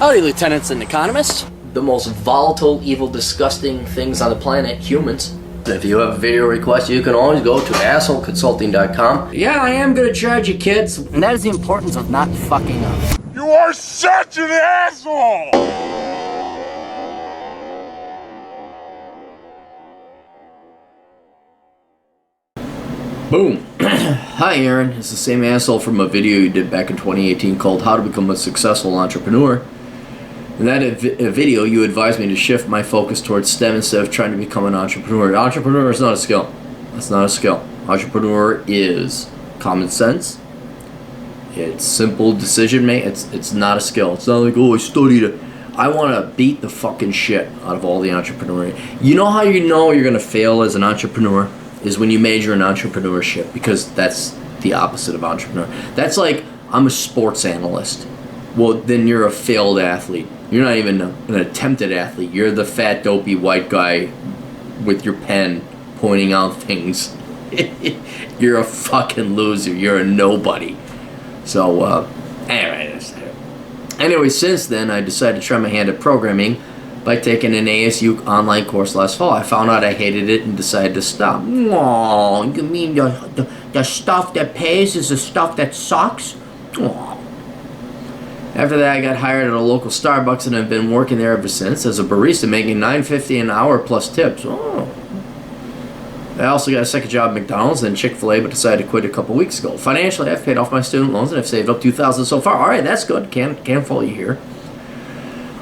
Howdy, lieutenants and economists. The most volatile, evil, disgusting things on the planet, humans. If you have a video request, you can always go to assholeconsulting.com. Yeah, I am gonna charge you, kids. And that is the importance of not fucking up. You are such an asshole! Boom. Hi Aaron, it's the same asshole from a video you did back in 2018 called How to Become a Successful Entrepreneur. In that video, you advised me to shift my focus towards STEM instead of trying to become an entrepreneur. Entrepreneur is not a skill. That's not a skill. Entrepreneur is common sense. It's simple decision making. It's not a skill. It's not like, oh, I studied it. I want to beat the fucking shit out of all the entrepreneurs. You know how you know you're going to fail as an entrepreneur? Is when you major in entrepreneurship, because that's the opposite of entrepreneur. That's like, I'm a sports analyst. Well, then you're a failed athlete. You're not even an attempted athlete. You're the fat, dopey white guy with your pen pointing out things. You're a fucking loser. You're a nobody. So, anyway, since then, I decided to try my hand at programming by taking an ASU online course last fall. I found out I hated it and decided to stop. Oh, you mean the stuff that pays is the stuff that sucks? Oh. After that, I got hired at a local Starbucks and I've been working there ever since as a barista, making $9.50 an hour plus tips. Oh. I also got a second job at McDonald's and Chick-fil-A, but decided to quit a couple weeks ago. Financially, I've paid off my student loans and I've saved up $2,000 so far. All right, that's good. Can't fault you here.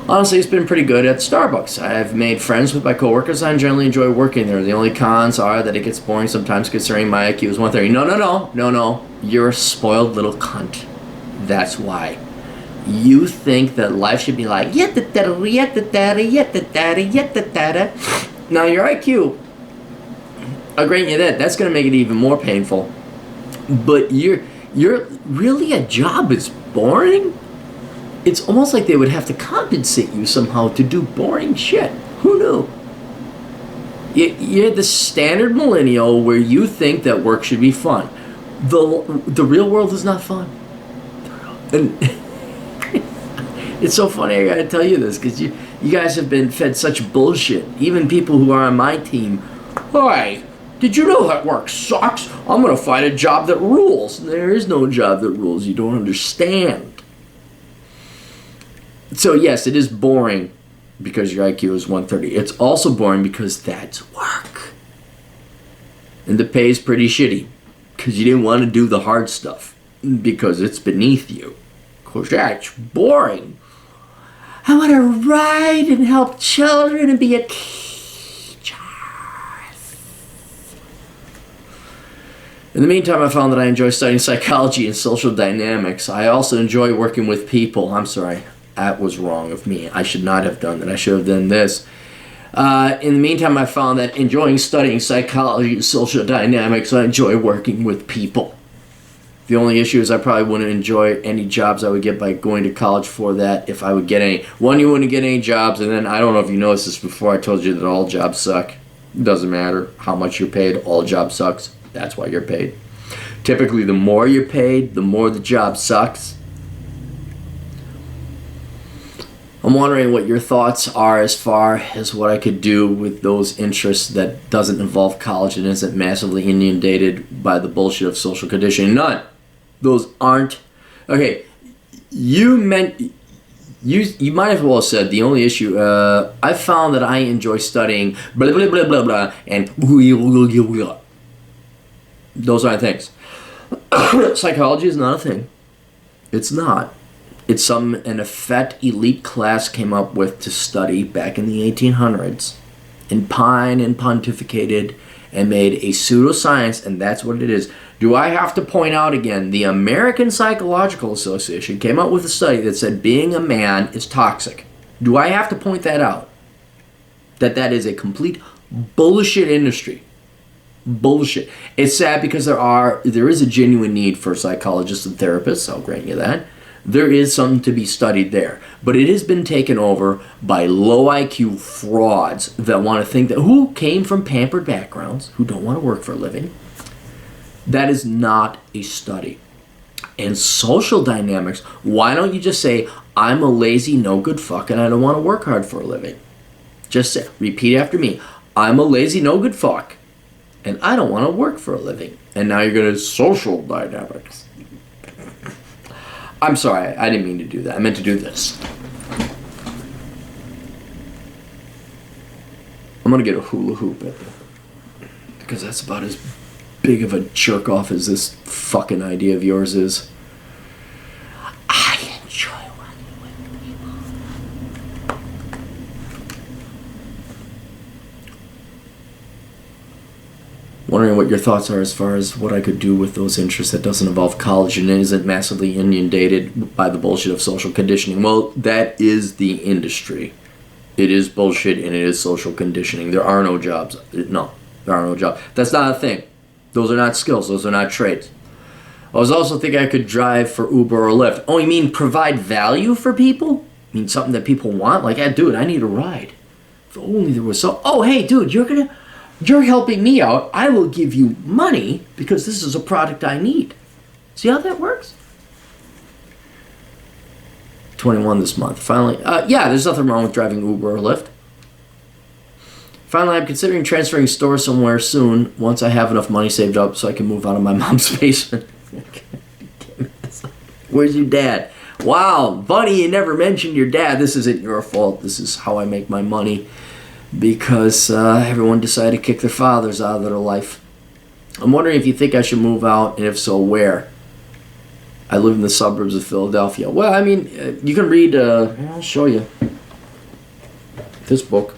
Honestly, it's been pretty good at Starbucks. I've made friends with my coworkers. I generally enjoy working there. The only cons are that it gets boring sometimes considering my IQ is 130. No. You're a spoiled little cunt. That's why. You think that life should be like, now your IQ, I'll grant you that. That's going to make it even more painful. But you're really, a job is boring? It's almost like they would have to compensate you somehow to do boring shit. Who knew? You're the standard millennial where you think that work should be fun. The real world is not fun. And it's so funny I gotta tell you this, because you guys have been fed such bullshit. Even people who are on my team. Hi, did you know that work sucks? I'm gonna find a job that rules. There is no job that rules. You don't understand. So yes, it is boring because your IQ is 130. It's also boring because that's work. And the pay is pretty shitty because you didn't want to do the hard stuff because it's beneath you. Because that's boring. I want to write and help children and be a teacher. In the meantime, I found that I enjoy studying psychology and social dynamics. I also enjoy working with people. I'm sorry. That was wrong of me. I should not have done that. I should have done this. In the meantime, I found that enjoying studying psychology and social dynamics, I enjoy working with people. The only issue is I probably wouldn't enjoy any jobs I would get by going to college for that if I would get any. One, you wouldn't get any jobs, and then I don't know if you noticed this before, I told you that all jobs suck. It doesn't matter how much you're paid, all job sucks. That's why you're paid. Typically, the more you're paid, the more the job sucks. I'm wondering what your thoughts are as far as what I could do with those interests that doesn't involve college and isn't massively inundated by the bullshit of social conditioning. None. Those aren't. Okay, you might as well have said the only issue, I found that I enjoy studying blah blah blah blah blah and those aren't things. Psychology is not a thing. It's not. It's something an effete elite class came up with to study back in the 1800s, and pined and pontificated and made a pseudoscience, and that's what it is. Do I have to point out again, the American Psychological Association came up with a study that said being a man is toxic. Do I have to point that out? That is a complete bullshit industry. Bullshit. It's sad because there is a genuine need for psychologists and therapists, I'll grant you that. There is something to be studied there. But it has been taken over by low IQ frauds that want to think that, who came from pampered backgrounds, who don't want to work for a living. That is not a study. and social dynamics. Why don't you just say, I'm a lazy, no good fuck, and I don't want to work hard for a living? Just say, repeat after me. I'm a lazy, no good fuck, and I don't want to work for a living. And now you're going to social dynamics. I'm sorry, I didn't mean to do that. I meant to do this. I'm going to get a hula hoop at because that's about as big of a jerk off as this fucking idea of yours is. I enjoy working with people. Wondering what your thoughts are as far as what I could do with those interests that doesn't involve college and isn't massively inundated by the bullshit of social conditioning. Well, that is the industry. It is bullshit and it is social conditioning. There are no jobs. No, there are no jobs. That's not a thing. Those are not skills. Those are not trades. I was also thinking I could drive for Uber or Lyft. Oh, you mean provide value for people? You mean something that people want? Like, hey, dude, I need a ride. If only there was so... Oh, hey, dude, you're helping me out. I will give you money because this is a product I need. See how that works? 21 this month. Finally, yeah, there's nothing wrong with driving Uber or Lyft. Finally, I'm considering transferring stores somewhere soon once I have enough money saved up so I can move out of my mom's basement. Where's your dad? Wow, buddy, you never mentioned your dad. This isn't your fault. This is how I make my money because everyone decided to kick their fathers out of their life. I'm wondering if you think I should move out, and if so, where? I live in the suburbs of Philadelphia. Well, I mean, you can read, I'll show you this book.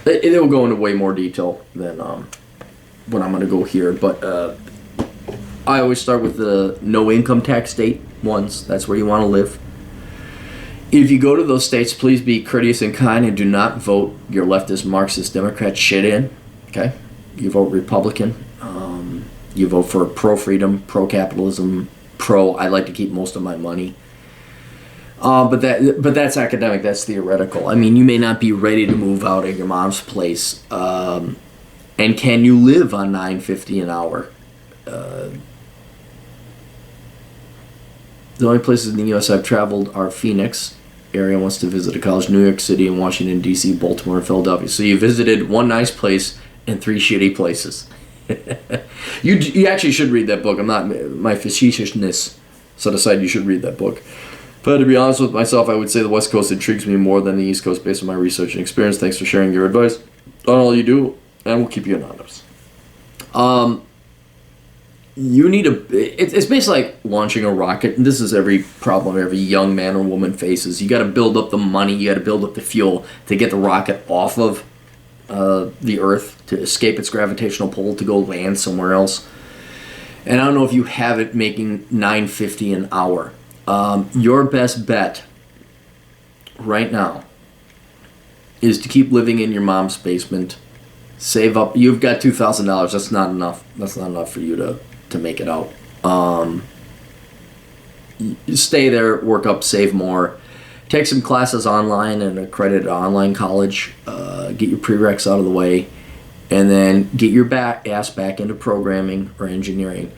It will go into way more detail than what I'm going to go here. But I always start with the no income tax state ones. That's where you want to live. If you go to those states, please be courteous and kind and do not vote your leftist Marxist Democrat shit in. Okay? You vote Republican. You vote for pro-freedom, pro-capitalism, I like to keep most of my money. But that's academic. That's theoretical. I mean, you may not be ready to move out of your mom's place. And can you live on $9.50 an hour? The only places in the U.S. I've traveled are Phoenix area. Wants to visit a college, New York City, and Washington D.C., Baltimore, and Philadelphia. So you visited one nice place and 3 shitty places. You actually should read that book. I'm not, my facetiousness set aside, you should read that book. But to be honest with myself, I would say the West Coast intrigues me more than the East Coast based on my research and experience. Thanks for sharing your advice on all you do, and we'll keep you anonymous. You need it's basically like launching a rocket, and this is every problem every young man or woman faces. You got to build up the money, you got to build up the fuel to get the rocket off of the Earth, to escape its gravitational pull, to go land somewhere else. And I don't know if you have it making $9.50 an hour. Your best bet right now is to keep living in your mom's basement. Save up. You've got $2,000. That's not enough. That's not enough for you to make it out. You stay there, work up, save more. Take some classes online in an accredited online college. Get your prereqs out of the way, and then get your ass back into programming or engineering.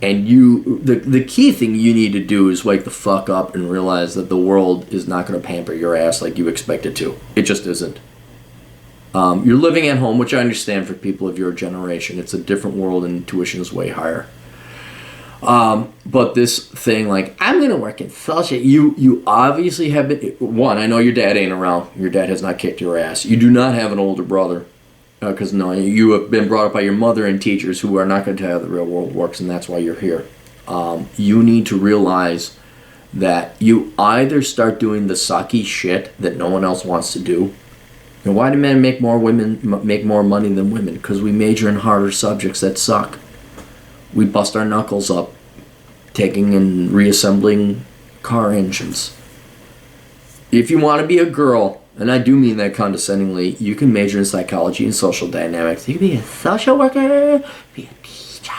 And the key thing you need to do is wake the fuck up and realize that the world is not going to pamper your ass like you expect it to. It just isn't. You're living at home, which I understand for people of your generation. It's a different world and tuition is way higher. But this thing, like, I'm going to work in fellowship. You obviously have been... One, I know your dad ain't around. Your dad has not kicked your ass. You do not have an older brother. Because no, you have been brought up by your mother and teachers who are not going to tell you how the real world works, and that's why you're here. You need to realize that you either start doing the sucky shit that no one else wants to do. And why do men make more money than women? Because we major in harder subjects that suck. We bust our knuckles up taking and reassembling car engines. If you want to be a girl, and I do mean that condescendingly, you can major in psychology and social dynamics. You can be a social worker, be a teacher.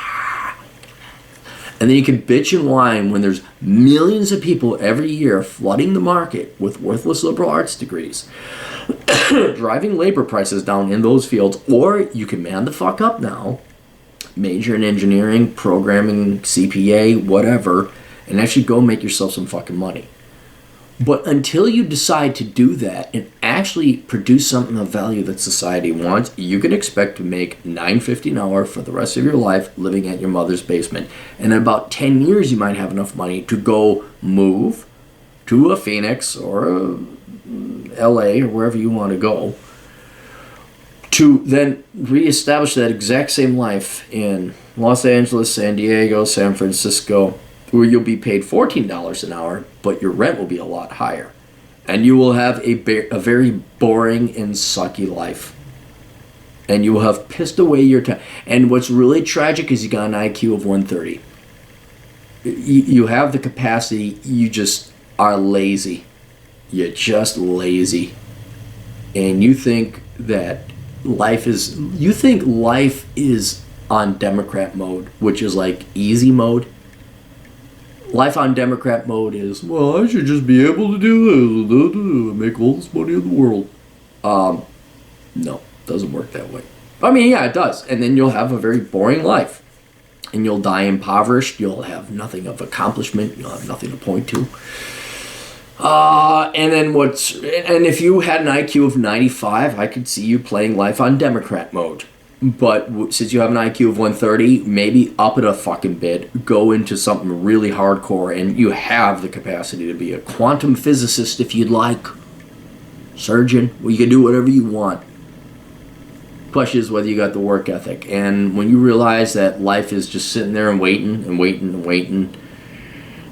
And then you can bitch and whine when there's millions of people every year flooding the market with worthless liberal arts degrees, driving labor prices down in those fields. Or you can man the fuck up now, major in engineering, programming, CPA, whatever, and actually go make yourself some fucking money. But until you decide to do that and actually produce something of value that society wants, you can expect to make $9.50 an hour for the rest of your life living at your mother's basement. And in about 10 years, you might have enough money to go move to a Phoenix or a LA or wherever you want to go, to then reestablish that exact same life in Los Angeles, San Diego, San Francisco, where you'll be paid $14 an hour, but your rent will be a lot higher. And you will have a very boring and sucky life. And you will have pissed away your time. And what's really tragic is you got an IQ of 130. You have the capacity, you just are lazy. You're just lazy. And you think that life is on Democrat mode, which is like easy mode. Life on Democrat mode is, well, I should just be able to do this, make all this money in the world. No, it doesn't work that way. I mean, yeah, it does. And then you'll have a very boring life. And you'll die impoverished. You'll have nothing of accomplishment. You'll have nothing to point to. And if you had an IQ of 95, I could see you playing life on Democrat mode. But since you have an IQ of 130, maybe up it a fucking bit, go into something really hardcore, and you have the capacity to be a quantum physicist if you'd like. Surgeon, well, you can do whatever you want. Question is whether you got the work ethic. And when you realize that life is just sitting there and waiting,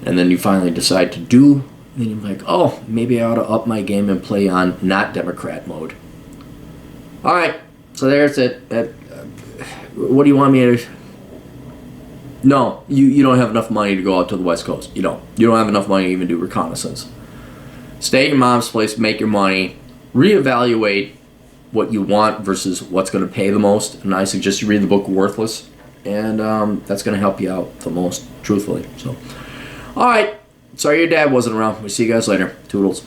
and then you finally decide to do, then you're like, oh, maybe I ought to up my game and play on not Democrat mode. All right. So there's it. What do you want me to... No, you don't have enough money to go out to the West Coast. You don't. You don't have enough money to even do reconnaissance. Stay at your mom's place, make your money, reevaluate what you want versus what's going to pay the most. And I suggest you read the book Worthless. And that's going to help you out the most, truthfully. So, all right. Sorry your dad wasn't around. We'll see you guys later. Toodles.